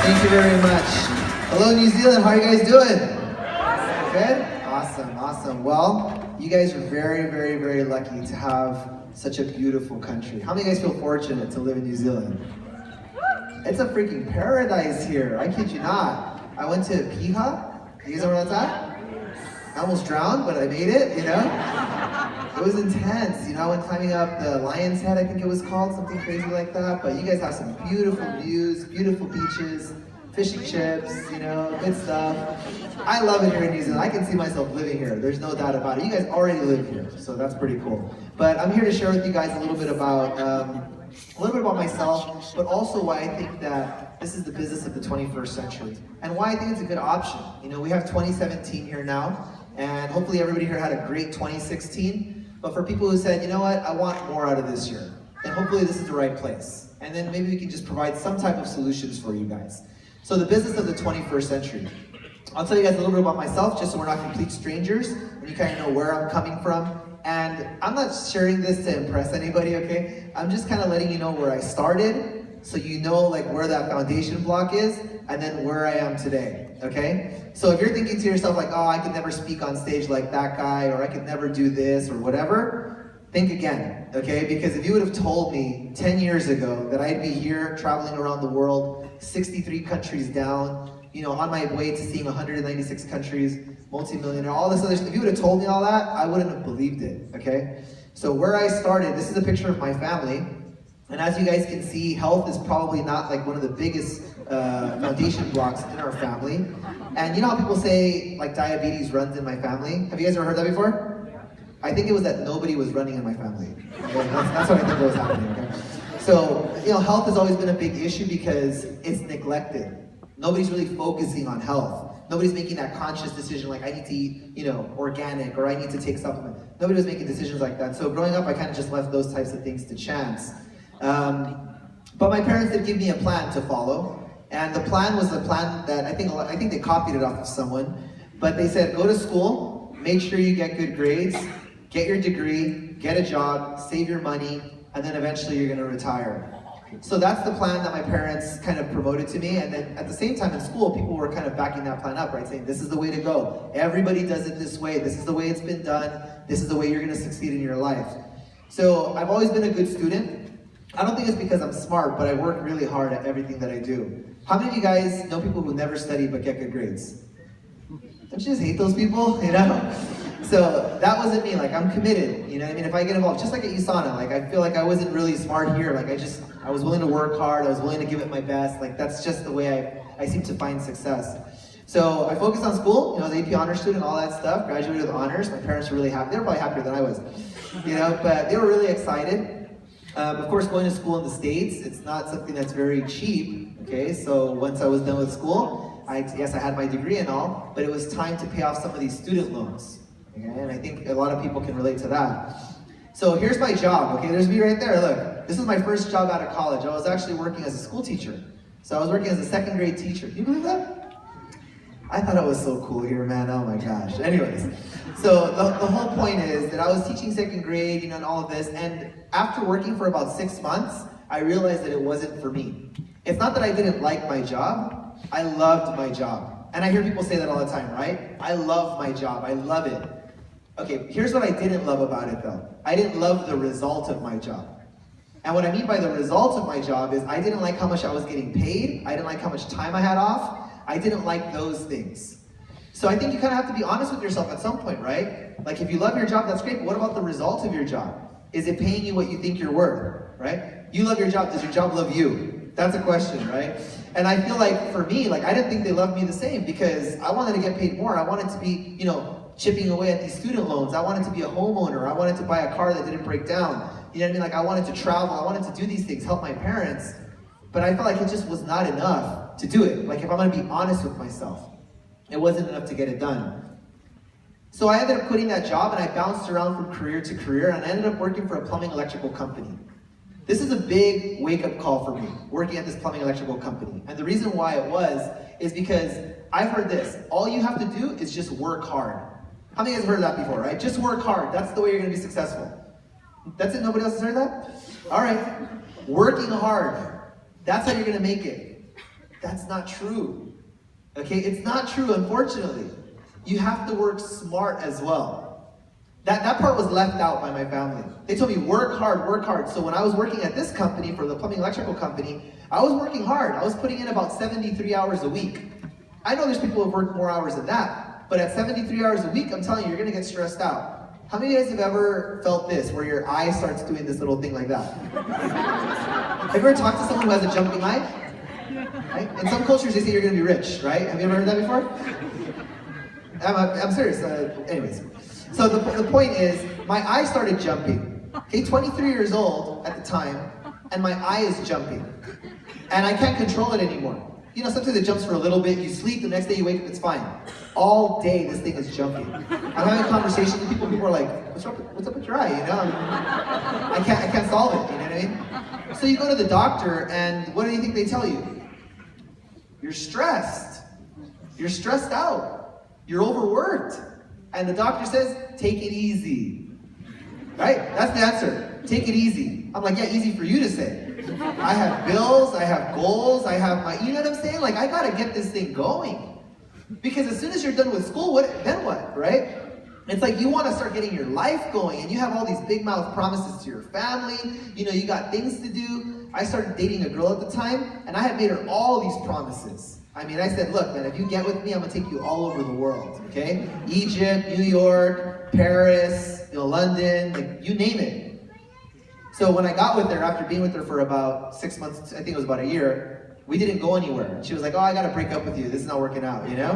Thank you very much. Hello, New Zealand. How are you guys doing? Good? Awesome. Well, you guys are very lucky to have such a beautiful country. How many of you guys feel fortunate to live in New Zealand? It's a freaking paradise here. I kid you not. I went to Piha. You guys know where that's at? I almost drowned, but I made it, you know? It was intense. You know, I went climbing up the Lion's Head, I think it was called, something crazy like that. But you guys have some beautiful views, beautiful beaches, fish and chips, you know, good stuff. I love it here in New Zealand. I can see myself living here. There's no doubt about it. You guys already live here, so that's pretty cool. But I'm here to share with you guys a little bit about myself, but also why I think that this is the business of the 21st century, and why I think it's a good option. You know, we have 2017 here now, and hopefully everybody here had a great 2016. But for people who said, you know what, I want more out of this year, then hopefully this is the right place. And then maybe we can just provide some type of solutions for you guys. So the business of the 21st century. I'll tell you guys a little bit about myself, just so we're not complete strangers, and you kind of know where I'm coming from. And I'm not sharing this to impress anybody, okay? I'm just kind of letting you know where I started, so you know like where that foundation block is, and then where I am today, okay? So if you're thinking to yourself like, oh, I could never speak on stage like that guy, or I could never do this, or whatever, think again, okay? Because if you would have told me 10 years ago that I'd be here traveling around the world, 63 countries down, you know, on my way to seeing 196 countries, multi-millionaire, all this other stuff, if you would have told me all that, I wouldn't have believed it, okay? So where I started, this is a picture of my family, and as you guys can see, health is probably not like one of the biggest foundation blocks in our family. And you know how people say like diabetes runs in my family? Have you guys ever heard that before? I think it was that nobody was running in my family. Okay? That's what I think was happening, okay? So, you know, health has always been a big issue because it's neglected. Nobody's really focusing on health. Nobody's making that conscious decision like I need to eat, you know, organic, or I need to take supplements. Nobody was making decisions like that. So growing up, I kind of just left those types of things to chance. But my parents did give me a plan to follow, and the plan was a plan that I think they copied it off of someone. But they said, go to school, make sure you get good grades, get your degree, get a job, save your money, and then eventually you're going to retire. So that's the plan that my parents kind of promoted to me, and then at the same time in school, people were kind of backing that plan up, right? Saying, this is the way to go. Everybody does it this way. This is the way it's been done. This is the way you're going to succeed in your life. So I've always been a good student. I don't think it's because I'm smart, but I work really hard at everything that I do. How many of you guys know people who never study but get good grades? Don't you just hate those people, you know? So that wasn't me. Like, I'm committed, you know what I mean? If I get involved, just like at USANA, like I feel like I wasn't really smart here. Like I was willing to work hard, I was willing to give it my best. Like that's just the way I seem to find success. So I focused on school, you know, I was AP honors student, all that stuff, graduated with honors. My parents were really happy. They were probably happier than I was, you know, but they were really excited. Of course, going to school in the States, it's not something that's very cheap, okay? So once I was done with school, yes, I had my degree and all, but it was time to pay off some of these student loans, okay? And I think a lot of people can relate to that. So here's my job, okay? There's me right there, look. This was my first job out of college. I was actually working as a school teacher. So I was working as a second grade teacher. Can you believe that? I thought it was so cool here, man. Oh my gosh. Anyways, so the whole point is that I was teaching second grade, you know, and all of this. And after working for about 6 months, I realized that it wasn't for me. It's not that I didn't like my job. I loved my job. And I hear people say that all the time, right? I love my job. I love it. Okay, here's what I didn't love about it though. I didn't love the result of my job. And what I mean by the result of my job is I didn't like how much I was getting paid. I didn't like how much time I had off. I didn't like those things. So I think you kind of have to be honest with yourself at some point, right? Like if you love your job, that's great, but what about the result of your job? Is it paying you what you think you're worth, right? You love your job, does your job love you? That's a question, right? And I feel like for me, like I didn't think they loved me the same because I wanted to get paid more. I wanted to be, you know, chipping away at these student loans. I wanted to be a homeowner. I wanted to buy a car that didn't break down. You know what I mean? Like I wanted to travel. I wanted to do these things, help my parents. But I felt like it just was not enough to do it. Like if I'm gonna be honest with myself, it wasn't enough to get it done. So I ended up quitting that job and I bounced around from career to career and I ended up working for a plumbing electrical company. This is a big wake-up call for me, working at this plumbing electrical company. And the reason why it was is because I've heard this, all you have to do is just work hard. How many of you guys have heard that before, right? Just work hard, that's the way you're gonna be successful. That's it, nobody else has heard that? All right, working hard, that's how you're gonna make it. That's not true. Okay, it's not true, unfortunately. You have to work smart as well. That part was left out by my family. They told me, work hard, work hard. So when I was working at this company, for the plumbing electrical company, I was working hard. I was putting in about 73 hours a week. I know there's people who have worked more hours than that, but at 73 hours a week, I'm telling you, you're gonna get stressed out. How many of you guys have ever felt this, where your eye starts doing this little thing like that? Have you ever talked to someone who has a jumping eye? Right? In some cultures, they say you're gonna be rich, right? Have you ever heard that before? I'm serious, anyways. So the point is, my eye started jumping. Okay, 23 years old at the time, and my eye is jumping. And I can't control it anymore. You know, sometimes it jumps for a little bit, you sleep, the next day you wake up, it's fine. All day, this thing is jumping. I'm having a conversation with people are like, what's up with your eye, you know? I can't solve it, you know what I mean? So you go to the doctor, and what do you think they tell you? You're stressed. You're stressed out. You're overworked. And the doctor says, take it easy. Right? That's the answer. Take it easy. I'm like, yeah, easy for you to say. I have bills, I have goals, I have my, you know what I'm saying? Like, I gotta get this thing going. Because as soon as you're done with school, then what, right? It's like you wanna start getting your life going, and you have all these big mouth promises to your family, you know, you got things to do. I started dating a girl at the time, and I had made her all these promises. I mean, I said, look, man, if you get with me, I'm gonna take you all over the world, okay? Egypt, New York, Paris, you know, London, like, you name it. So when I got with her, after being with her for about 6 months, I think it was about a year, we didn't go anywhere. She was like, oh, I gotta break up with you. This is not working out, you know?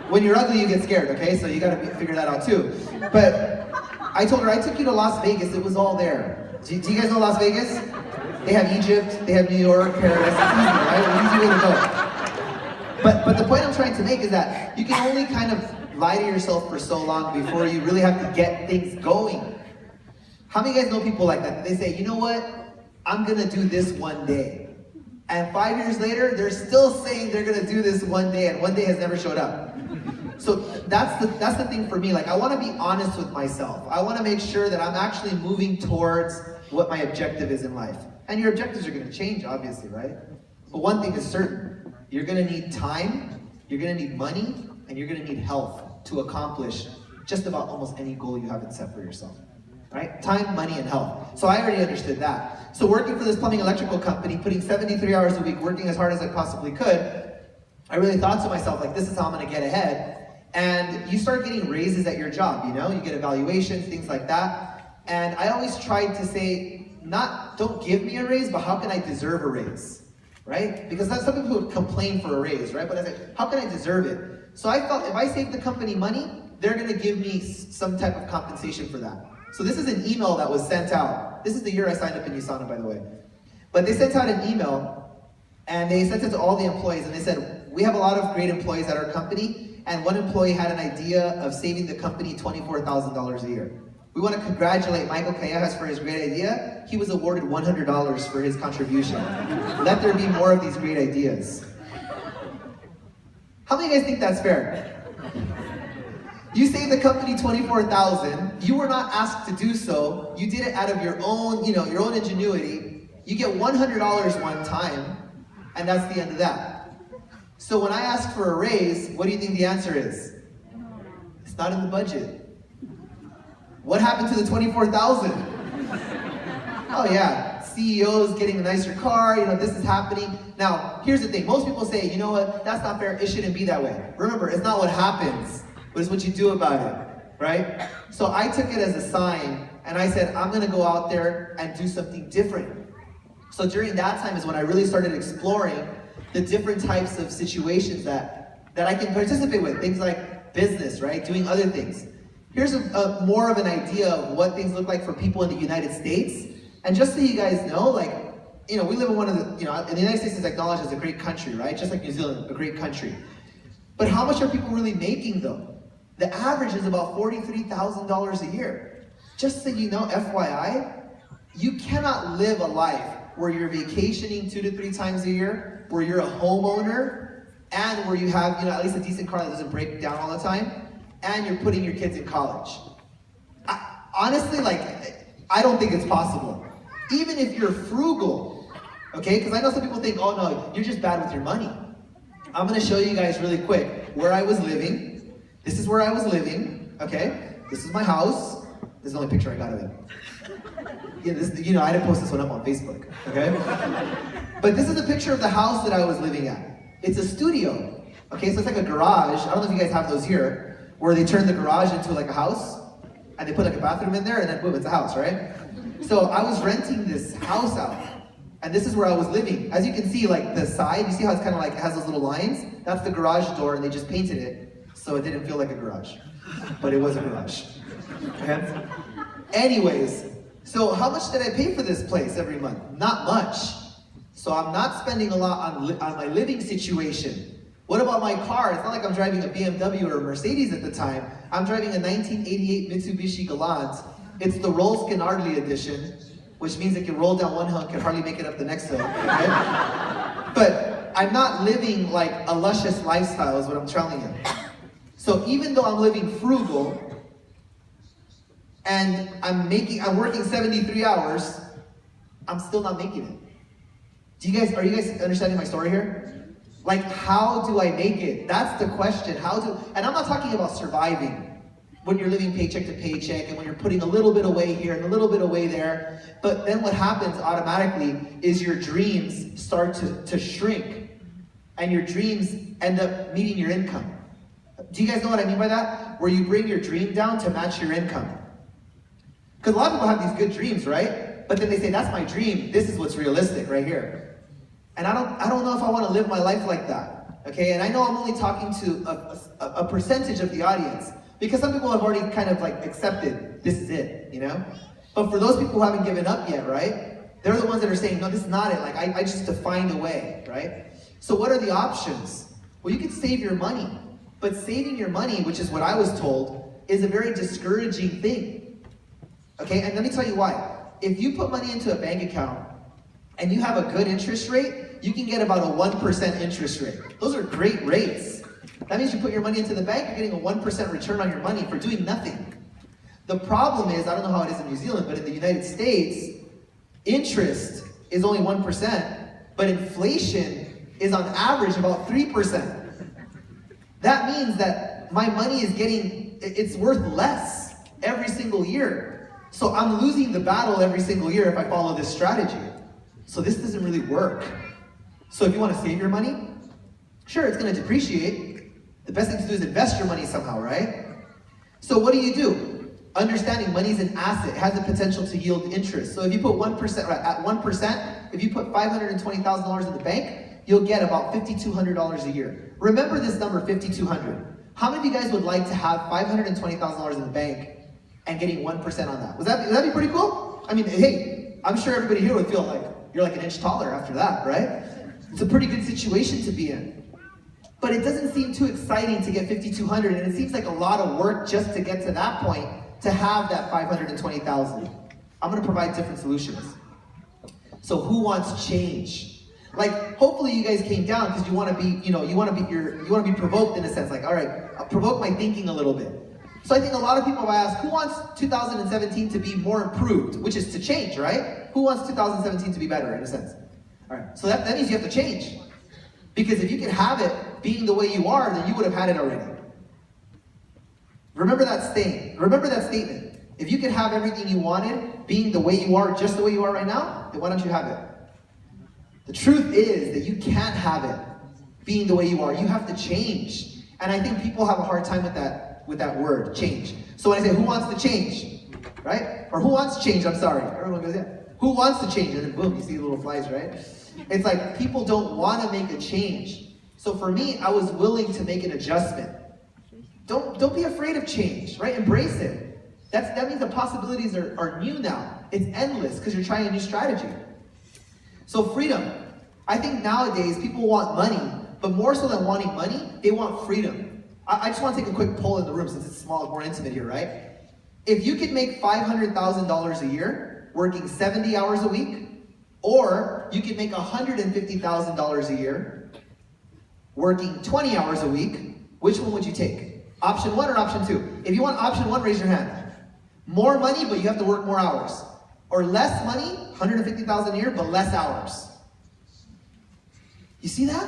When you're ugly, you get scared, okay? So you gotta figure that out too. But I told her, I took you to Las Vegas. It was all there. Do you guys know Las Vegas? They have Egypt, they have New York, Paris. It's easy, right? An easy way to go. But the point I'm trying to make is that you can only kind of lie to yourself for so long before you really have to get things going. How many of you guys know people like that? They say, you know what? I'm gonna do this one day. And 5 years later, they're still saying they're gonna do this one day, and one day has never showed up. So that's the thing for me. Like, I wanna be honest with myself. I wanna make sure that I'm actually moving towards what my objective is in life. And your objectives are gonna change, obviously, right? But one thing is certain. You're gonna need time, you're gonna need money, and you're gonna need health to accomplish just about almost any goal you haven't set for yourself. Right? Time, money, and health. So I already understood that. So working for this plumbing electrical company, putting 73 hours a week, working as hard as I possibly could, I really thought to myself, like, this is how I'm gonna get ahead. And you start getting raises at your job, you know? You get evaluations, things like that. And I always tried to say, don't give me a raise, but how can I deserve a raise? Right? Because some people would complain for a raise, right? But I said, how can I deserve it? So I felt if I save the company money, they're gonna give me some type of compensation for that. So this is an email that was sent out. This is the year I signed up in USANA, by the way. But they sent out an email, and they sent it to all the employees, and they said, we have a lot of great employees at our company, and one employee had an idea of saving the company $24,000 a year. We want to congratulate Michael Callejas for his great idea. He was awarded $100 for his contribution. Let there be more of these great ideas. How many of you guys think that's fair? You saved the company $24,000. You were not asked to do so. You did it out of your own, your own ingenuity. You get $100 one time, and that's the end of that. So when I ask for a raise, what do you think the answer is? It's not in the budget. What happened to the $24,000? Oh yeah, CEO's getting a nicer car, this is happening. Now, here's the thing. Most people say, you know what, that's not fair, it shouldn't be that way. Remember, it's not what happens, but it's what you do about it, right? So I took it as a sign, and I said, I'm gonna go out there and do something different. So during that time is when I really started exploring the different types of situations that I can participate with, things like business, right? Doing other things. Here's more of an idea of what things look like for people in the United States. And just so you guys know, we live in one of the, the United States is acknowledged as a great country, right? Just like New Zealand, a great country. But how much are people really making though? The average is about $43,000 a year. Just so you know, FYI, you cannot live a life where you're vacationing 2 to 3 times a year, where you're a homeowner, and where you have, at least a decent car that doesn't break down all the time, and you're putting your kids in college. Honestly, I don't think it's possible. Even if you're frugal, Okay, because I know some people think, oh no, you're just bad with your money. I'm gonna show you guys really quick where I was living. This is where I was living, okay? This is my house. This is the only picture I got of it. Yeah, I didn't post this one up on Facebook, okay? But this is a picture of the house that I was living at. It's a studio, okay? So it's like a garage. I don't know if you guys have those here, where they turn the garage into like a house, and they put like a bathroom in there, and then boom, it's a house, right? So I was renting this house out, and this is where I was living. As you can see, like the side, you see how it's kind of like, it has those little lines? That's the garage door, and they just painted it, so it didn't feel like a garage. But it was a garage. Okay? Anyways, so how much did I pay for this place every month? Not much. So I'm not spending a lot on my living situation. What about my car? It's not like I'm driving a BMW or a Mercedes at the time. I'm driving a 1988 Mitsubishi Galant. It's the Rolls Canardly edition, which means it can roll down one hill and can hardly make it up the next hill. Okay? But I'm not living like a luscious lifestyle is what I'm telling you. So even though I'm living frugal, and I'm working 73 hours, I'm still not making it. Are you guys understanding my story here? Like, how do I make it? That's the question. And I'm not talking about surviving, when you're living paycheck to paycheck, and when you're putting a little bit away here and a little bit away there. But then what happens automatically is your dreams start to shrink, and your dreams end up meeting your income. Do you guys know what I mean by that? Where you bring your dream down to match your income. Because a lot of people have these good dreams, right? But then they say, that's my dream. This is what's realistic right here. And I don't know if I want to live my life like that. Okay, and I know I'm only talking to a percentage of the audience, because some people have already kind of like accepted, this is it, you know? But for those people who haven't given up yet, right? They're the ones that are saying, no, this is not it. Like, I just have to find a way, right? So what are the options? Well, you can save your money. But saving your money, which is what I was told, is a very discouraging thing. Okay, and let me tell you why. If you put money into a bank account and you have a good interest rate, you can get about a 1% interest rate. Those are great rates. That means you put your money into the bank, you're getting a 1% return on your money for doing nothing. The problem is, I don't know how it is in New Zealand, but in the United States, interest is only 1%, but inflation is on average about 3%. That means that my money it's worth less every single year. So I'm losing the battle every single year if I follow this strategy. So this doesn't really work. So if you want to save your money, sure, it's going to depreciate. The best thing to do is invest your money somehow, right? So what do? Understanding money is an asset. It has the potential to yield interest. So if you put 1%, right, at 1%, if you put $520,000 in the bank, you'll get about $5,200 a year. Remember this number, $5,200. How many of you guys would like to have $520,000 in the bank and getting 1% on that? Would that be pretty cool? I mean, hey, I'm sure everybody here would feel like you're like an inch taller after that, right? It's a pretty good situation to be in. But it doesn't seem too exciting to get $5,200, and it seems like a lot of work just to get to that point to have that $520,000. I'm going to provide different solutions. So who wants change? Like, hopefully you guys came down because you want to be, you want to be provoked in a sense. Like, all right, I'll provoke my thinking a little bit. So I think a lot of people have asked, who wants 2017 to be more improved, which is to change, right? Who wants 2017 to be better in a sense? All right, so that means you have to change. Because if you could have it being the way you are, then you would have had it already. Remember that statement. If you could have everything you wanted being the way you are, just the way you are right now, then why don't you have it? The truth is that you can't have it being the way you are. You have to change. And I think people have a hard time with that word, change. So when I say, who wants to change? Right? Or who wants to change? I'm sorry. Everyone goes, yeah. Who wants to change? And then boom, you see the little flies, right? It's like people don't want to make a change. So for me, I was willing to make an adjustment. Don't be afraid of change, right? Embrace it. That means the possibilities are new now. It's endless because you're trying a new strategy. So freedom. I think nowadays people want money, but more so than wanting money, they want freedom. I just want to take a quick poll in the room since it's small, more intimate here, right? If you could make $500,000 a year, working 70 hours a week, or you could make $150,000 a year, working 20 hours a week, which one would you take? Option 1 or option 2? If you want option 1, raise your hand. More money, but you have to work more hours. Or less money, $150,000 a year, but less hours. You see that?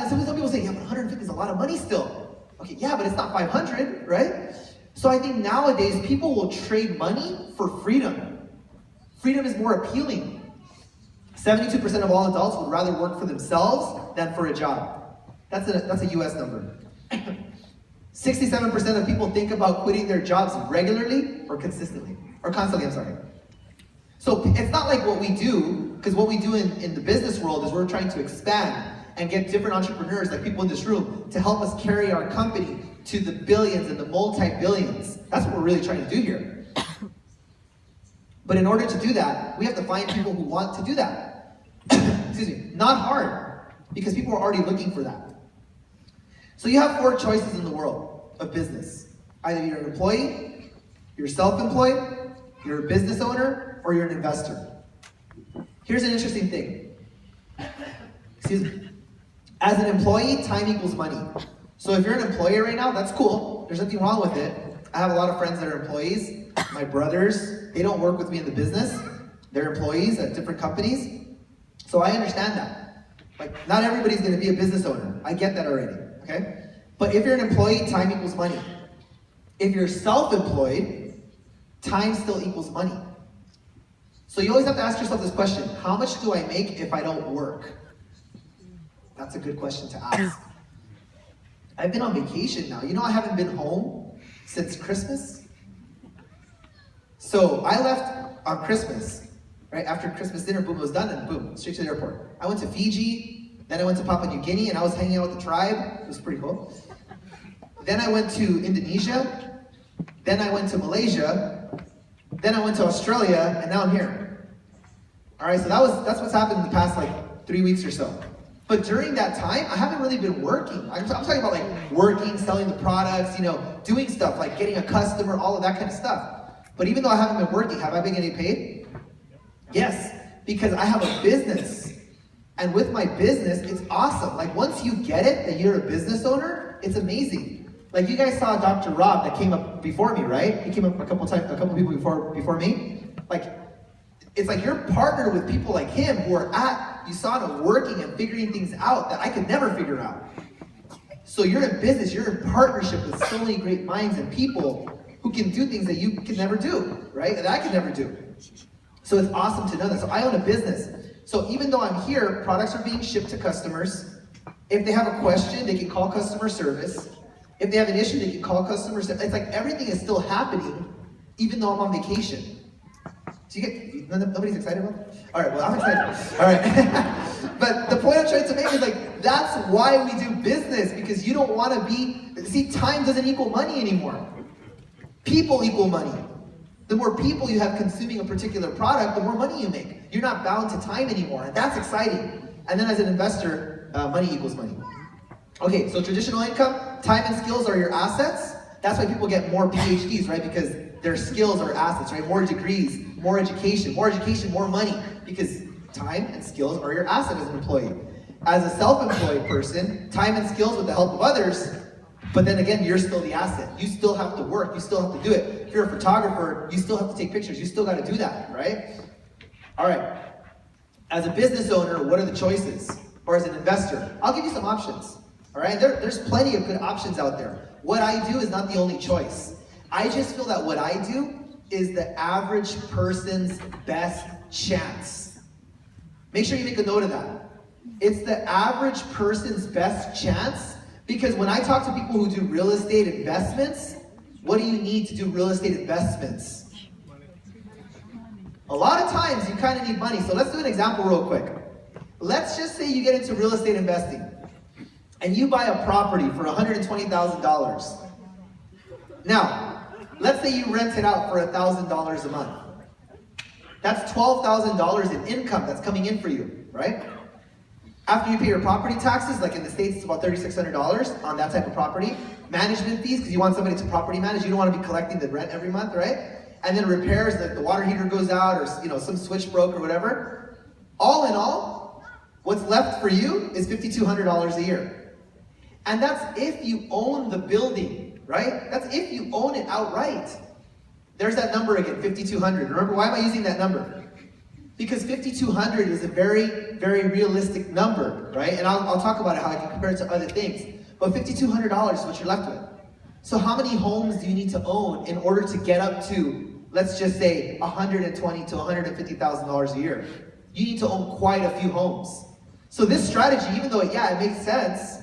Some people say, yeah, but 150 is a lot of money still. Okay, yeah, but it's not 500, right? So I think nowadays people will trade money for freedom. Freedom is more appealing. 72% of all adults would rather work for themselves than for a job. That's a US number. 67% of people think about quitting their jobs regularly or constantly. So it's not like what we do, because what we do in the business world is we're trying to expand and get different entrepreneurs, like people in this room, to help us carry our company to the billions and the multi-billions. That's what we're really trying to do here. But in order to do that, we have to find people who want to do that. Excuse me, not hard, because people are already looking for that. So you have 4 choices in the world of business. Either you're an employee, you're self-employed, you're a business owner, or you're an investor. Here's an interesting thing. Excuse me. As an employee, time equals money. So if you're an employee right now, that's cool. There's nothing wrong with it. I have a lot of friends that are employees. My brothers, they don't work with me in the business. They're employees at different companies. So I understand that. Like, not everybody's gonna be a business owner. I get that already, okay? But if you're an employee, time equals money. If you're self-employed, time still equals money. So you always have to ask yourself this question: how much do I make if I don't work? That's a good question to ask. I've been on vacation now. You know, I haven't been home since Christmas. So I left on Christmas, right? After Christmas dinner, boom, it was done, and boom, straight to the airport. I went to Fiji, then I went to Papua New Guinea, and I was hanging out with the tribe. It was pretty cool. Then I went to Indonesia, then I went to Malaysia, then I went to Australia, and now I'm here. All right, so that's what's happened in the past like 3 weeks or so. But during that time, I haven't really been working. I'm talking about like working, selling the products, you know, doing stuff like getting a customer, all of that kind of stuff. But even though I haven't been working, have I been getting paid? Yes, because I have a business. And with my business, it's awesome. Like once you get it, that you're a business owner, it's amazing. Like you guys saw Dr. Rob that came up before me, right? He came up a couple people before me. Like, it's like you're partnered with people like him who are at USANA working and figuring things out that I could never figure out. So you're in business, you're in partnership with so many great minds and people who can do things that you can never do, right? That I could never do. So it's awesome to know that. So I own a business. So even though I'm here, products are being shipped to customers. If they have a question, they can call customer service. If they have an issue, they can call customer service. It's like everything is still happening, even though I'm on vacation. Do you get, nobody's excited about that? All right, well, I'm excited. All right. But the point I'm trying to make is like, that's why we do business, because you don't want to see, time doesn't equal money anymore. People equal money. The more people you have consuming a particular product, the more money you make. You're not bound to time anymore, and that's exciting. And then as an investor, money equals money. Okay, so traditional income, time and skills are your assets. That's why people get more PhDs, right? Because their skills are assets, right? More degrees, more education, more money. Because time and skills are your asset as an employee. As a self-employed person, time and skills with the help of others, but then again, you're still the asset. You still have to work, you still have to do it. If you're a photographer, you still have to take pictures, you still gotta do that, right? All right, as a business owner, what are the choices? Or as an investor, I'll give you some options, all right? There's plenty of good options out there. What I do is not the only choice. I just feel that what I do is the average person's best chance. Make sure you make a note of that. It's the average person's best chance, because when I talk to people who do real estate investments, what do you need to do real estate investments? A lot of times you kind of need money. So let's do an example real quick. Let's just say you get into real estate investing and you buy a property for $120,000. Now, let's say you rent it out for $1,000 a month. That's $12,000 in income that's coming in for you, right? After you pay your property taxes, like in the States, it's about $3,600 on that type of property. Management fees, because you want somebody to property manage. You don't want to be collecting the rent every month, right? And then repairs, like the water heater goes out, or some switch broke or whatever. All in all, what's left for you is $5,200 a year. And that's if you own the building, right? That's if you own it outright. There's that number again, $5,200. Remember, why am I using that number? Because 5,200 is a very, very realistic number, right? And I'll talk about it, how I can compare it to other things. But $5,200 is what you're left with. So how many homes do you need to own in order to get up to, let's just say, $120,000 to $150,000 a year? You need to own quite a few homes. So this strategy, even though, it makes sense,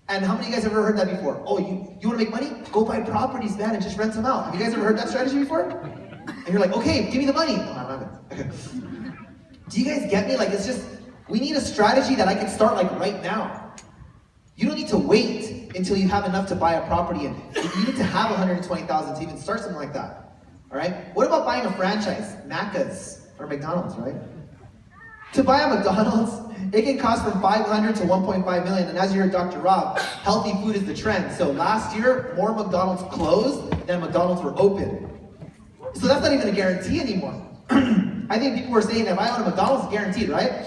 and how many of you guys have ever heard that before? Oh, you want to make money? Go buy properties, man, and just rent them out. Have you guys ever heard that strategy before? And you're like, okay, give me the money. No, I haven't. Do you guys get me? Like, it's just, we need a strategy that I can start like right now. You don't need to wait until you have enough to buy a property in. You need to have $120,000 to even start something like that. All right? What about buying a franchise? Macca's or McDonald's, right? To buy a McDonald's, it can cost from $500,000 to $1.5 million. And as you heard Dr. Rob, healthy food is the trend. So last year, more McDonald's closed than McDonald's were open. So that's not even a guarantee anymore. I think people were saying that if I own a McDonald's, it's guaranteed, right?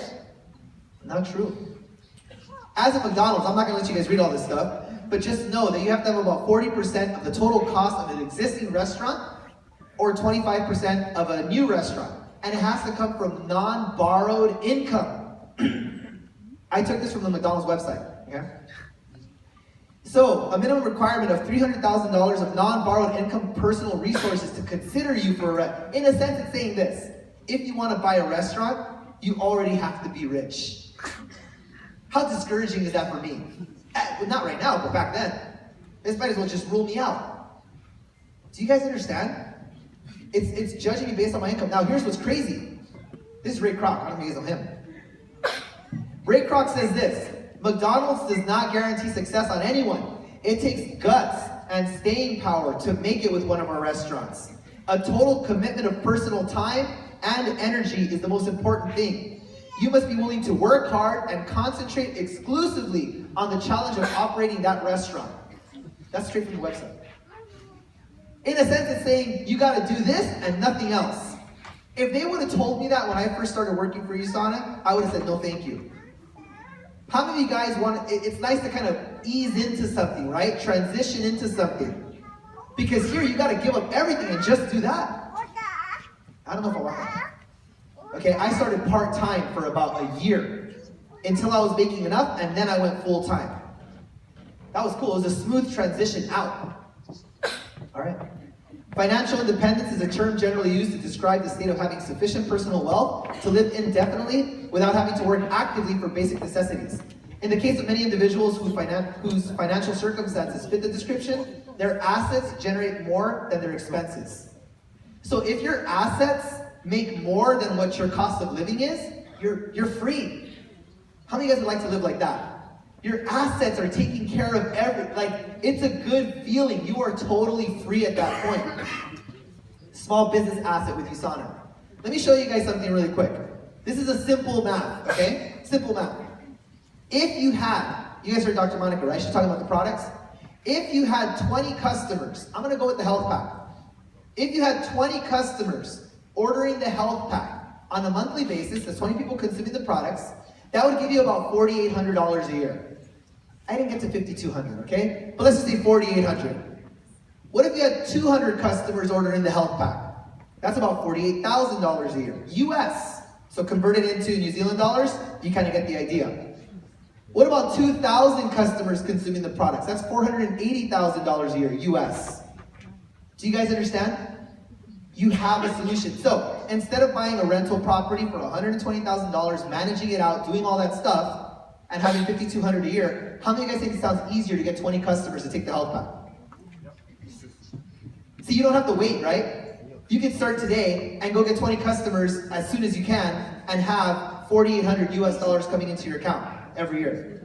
Not true. As a McDonald's, I'm not going to let you guys read all this stuff, but just know that you have to have about 40% of the total cost of an existing restaurant or 25% of a new restaurant. And it has to come from non-borrowed income. I took this from the McDonald's website, okay? So, a minimum requirement of $300,000 of non-borrowed income personal resources to consider you for a rent. In a sense, it's saying this. If you want to buy a restaurant, you already have to be rich. How discouraging is that for me? Well, not right now, but back then. This might as well just rule me out. Do you guys understand? It's judging me based on my income. Now, here's what's crazy. This is Ray Kroc. I don't know if you guys know him. Ray Kroc says this. McDonald's does not guarantee success on anyone. It takes guts and staying power to make it with one of our restaurants. A total commitment of personal time and energy is the most important thing. You must be willing to work hard and concentrate exclusively on the challenge of operating that restaurant. That's straight from the website. In a sense, it's saying, you gotta do this and nothing else. If they would have told me that when I first started working for USANA, I would have said, no thank you. How many of you guys it's nice to kind of ease into something, right? Transition into something. Because here, you gotta give up everything and just do that. I don't know if I want that. Okay, I started part-time for about a year until I was making enough, and then I went full-time. That was cool. It was a smooth transition out. All right. Financial independence is a term generally used to describe the state of having sufficient personal wealth to live indefinitely without having to work actively for basic necessities. In the case of many individuals whose financial circumstances fit the description, their assets generate more than their expenses. So if your assets make more than what your cost of living is, you're free. How many of you guys would like to live like that? Your assets are taking care of it's a good feeling. You are totally free at that point. Small business asset with USANA. Let me show you guys something really quick. This is a simple math, okay? Simple math. If you guys heard Dr. Monica, right? She's talking about the products. If you had 20 customers, I'm gonna go with the health pack. If you had 20 customers ordering the health pack on a monthly basis, that's 20 people consuming the products, that would give you about $4,800 a year. I didn't get to 5,200, okay? But let's just say 4,800. What if you had 200 customers ordering the health pack? That's about $48,000 a year, US. So converted into New Zealand dollars, you kind of get the idea. What about 2,000 customers consuming the products? That's $480,000 a year, US. Do you guys understand? You have a solution. So instead of buying a rental property for $120,000, managing it out, doing all that stuff, and having $5,200 a year, how many of you guys think it sounds easier to get 20 customers to take the health pack? See, you don't have to wait, right? You can start today and go get 20 customers as soon as you can and have $4,800 US dollars coming into your account every year.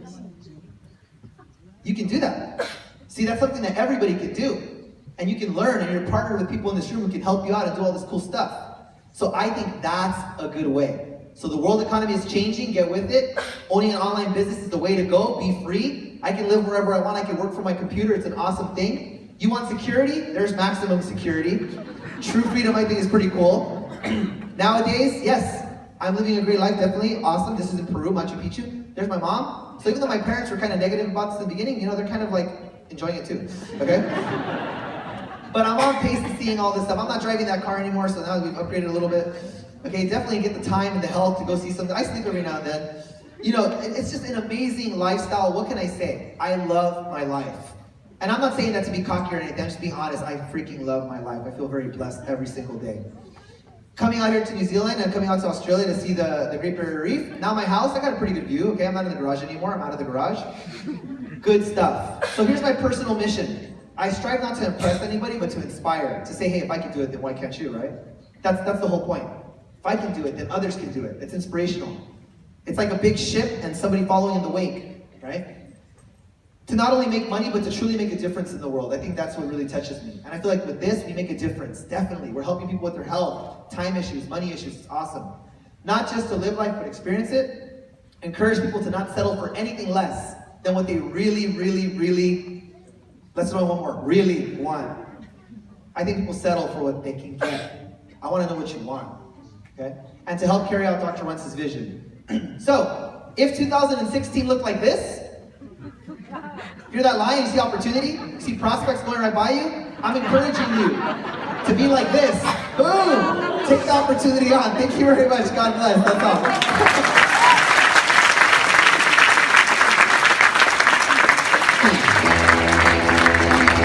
You can do that. See, that's something that everybody can do. And you can learn, and you're partnered with people in this room who can help you out and do all this cool stuff. So I think that's a good way. So the world economy is changing, get with it. Owning an online business is the way to go, be free. I can live wherever I want, I can work from my computer, it's an awesome thing. You want security? There's maximum security. True freedom, I think, is pretty cool. Nowadays, yes, I'm living a great life, definitely, awesome. This is in Peru, Machu Picchu. There's my mom. So even though my parents were kind of negative about this in the beginning, they're kind of like enjoying it too, okay? But I'm on pace to seeing all this stuff. I'm not driving that car anymore, so now we've upgraded a little bit. Okay, definitely get the time and the health to go see something. I sleep every now and then. You know, it's just an amazing lifestyle. What can I say? I love my life. And I'm not saying that to be cocky or anything. I'm just being honest. I freaking love my life. I feel very blessed every single day. Coming out here to New Zealand and coming out to Australia to see the Great Barrier Reef. Now my house, I got a pretty good view. Okay, I'm not in the garage anymore. I'm out of the garage. Good stuff. So here's my personal mission. I strive not to impress anybody, but to inspire. To say, hey, if I can do it, then why can't you, right? That's the whole point. If I can do it, then others can do it. It's inspirational. It's like a big ship and somebody following in the wake, right? To not only make money, but to truly make a difference in the world. I think that's what really touches me. And I feel like with this, we make a difference, definitely. We're helping people with their health, time issues, money issues. It's awesome. Not just to live life, but experience it. Encourage people to not settle for anything less than what they really, let's know one more, really want. I think people settle for what they can get. I want to know what you want, okay? And to help carry out Dr. Wentz's vision. So, if 2016 looked like this, hear that line, you see opportunity, you see prospects going right by you, I'm encouraging you to be like this. Boom! Take the opportunity on. Thank you very much. God bless. That's all.